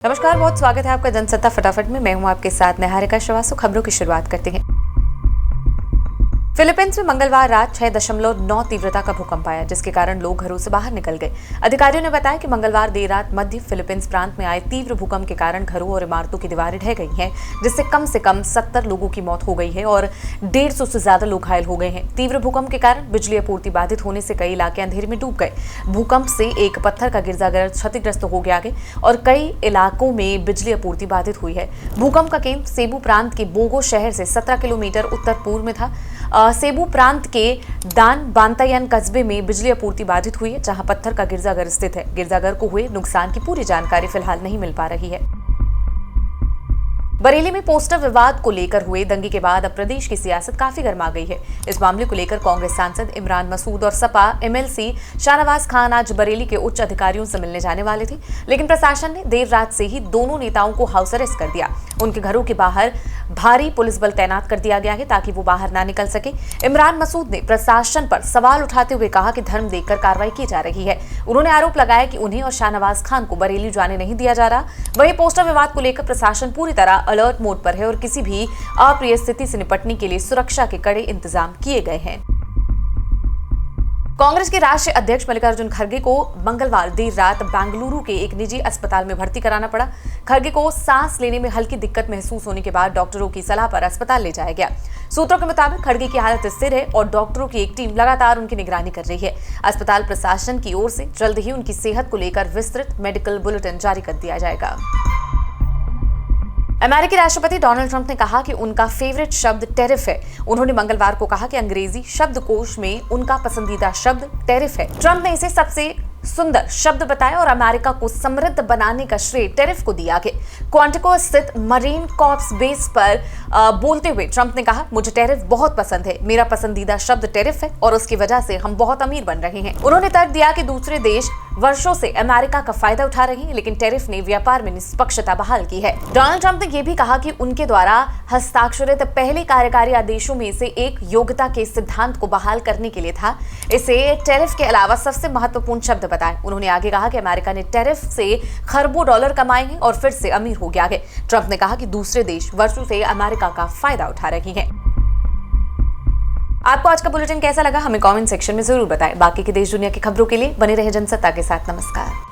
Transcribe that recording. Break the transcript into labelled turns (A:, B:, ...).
A: नमस्कार, बहुत स्वागत है आपका जनसत्ता फटाफट में। मैं हूं आपके साथ निहारिका श्रीवास्तव। खबरों की शुरुआत करते हैं। फिलीपींस में मंगलवार रात 6.9 तीव्रता का भूकंप आया, जिसके कारण लोग घरों से बाहर निकल गए। अधिकारियों ने बताया कि मंगलवार देर रात मध्य फिलीपींस प्रांत में आए तीव्र भूकंप के कारण घरों और इमारतों की दीवारें ढह गई हैं, जिससे कम से कम 70 लोगों की मौत हो गई है और 150 से ज्यादा लोग घायल हो गए हैं। तीव्र भूकंप के कारण बिजली आपूर्ति बाधित होने से कई इलाके अंधेरे में डूब गए। भूकंप से एक पत्थर का गिरजाघर क्षतिग्रस्त हो गया है और कई इलाकों में बिजली आपूर्ति बाधित हुई है। भूकंप का केंद्र सेबू प्रांत के बोगो शहर से 17 किलोमीटर उत्तर पूर्व में था। सेबू प्रांत के दान बांतायन कस्बे में बिजली आपूर्ति बाधित हुई है, जहां पत्थर का गिरजाघर स्थित है। गिरजाघर को हुए नुकसान की पूरी जानकारी फिलहाल नहीं मिल पा रही है। बरेली में पोस्टर विवाद को लेकर हुए दंगे के बाद अब प्रदेश की सियासत काफी गर्मा गई है। इस मामले को लेकर कांग्रेस सांसद इमरान मसूद और सपा एमएलसी शाहनवाज खान आज बरेली के उच्च अधिकारियों से मिलने जाने वाले थे, लेकिन प्रशासन ने देर रात से ही दोनों नेताओं को हाउस अरेस्ट कर दिया। उनके घरों के बाहर भारी पुलिस बल तैनात कर दिया गया है ताकि वो बाहर ना निकल सके। इमरान मसूद ने प्रशासन पर सवाल उठाते हुए कहा कि धर्म देखकर कार्रवाई की जा रही है। उन्होंने आरोप लगाया कि उन्हें और शाहनवाज खान को बरेली जाने नहीं दिया जा रहा। वहीं पोस्टर विवाद को लेकर प्रशासन पूरी तरह अलर्ट मोड पर है और किसी भी अप्रिय स्थिति से निपटने के लिए सुरक्षा के कड़े इंतजाम किए गए हैं। कांग्रेस के राष्ट्रीय अध्यक्ष मल्लिकार्जुन खड़गे को मंगलवार देर रात बेंगलुरु के एक निजी अस्पताल में भर्ती कराना पड़ा। खड़गे को सांस लेने में हल्की दिक्कत महसूस होने के बाद डॉक्टरों की सलाह पर अस्पताल ले जाया गया। सूत्रों के मुताबिक खड़गे की हालत स्थिर है और डॉक्टरों की एक टीम लगातार उनकी निगरानी कर रही है। अस्पताल प्रशासन की ओर से जल्द ही उनकी सेहत को लेकर विस्तृत मेडिकल बुलेटिन जारी कर दिया जाएगा। अमेरिकी राष्ट्रपति डोनाल्ड ट्रंप ने कहा कि उनका फेवरेट शब्द टैरिफ है। उन्होंने मंगलवार को कहा कि अंग्रेजी शब्दकोश में उनका पसंदीदा शब्द टैरिफ है। ट्रंप ने इसे सबसे सुंदर शब्द बताया और अमेरिका को समृद्ध बनाने का श्रेय टैरिफ को दिया है। क्वांटिको स्थित मरीन कॉर्प्स बेस पर बोलते हुए ट्रंप ने कहा, मुझे टैरिफ बहुत पसंद है। मेरा पसंदीदा शब्द टैरिफ है और उसकी वजह से हम बहुत अमीर बन रहे हैं। उन्होंने तर्क दिया कि दूसरे देश वर्षों से अमेरिका का फायदा उठा रहे हैं, लेकिन टैरिफ ने व्यापार में निष्पक्षता बहाल की है। डोनाल्ड ट्रंप ने यह भी कहा कि उनके द्वारा हस्ताक्षरित पहले कार्यकारी आदेशों में से एक योग्यता के सिद्धांत को बहाल करने के लिए था। इसे टैरिफ के अलावा सबसे महत्वपूर्ण शब्द बताया। उन्होंने आगे कहा कि अमेरिका ने टैरिफ से खरबों डॉलर कमाए हैं और फिर से अमीर हो गया है। ट्रंप ने कहा कि दूसरे देश वर्षों से अमेरिका का फायदा उठा रहे हैं। आपको आज का बुलेटिन कैसा लगा, हमें कमेंट सेक्शन में जरूर बताएं। बाकी के देश दुनिया की खबरों के लिए बने रहे जनसत्ता के साथ। नमस्कार।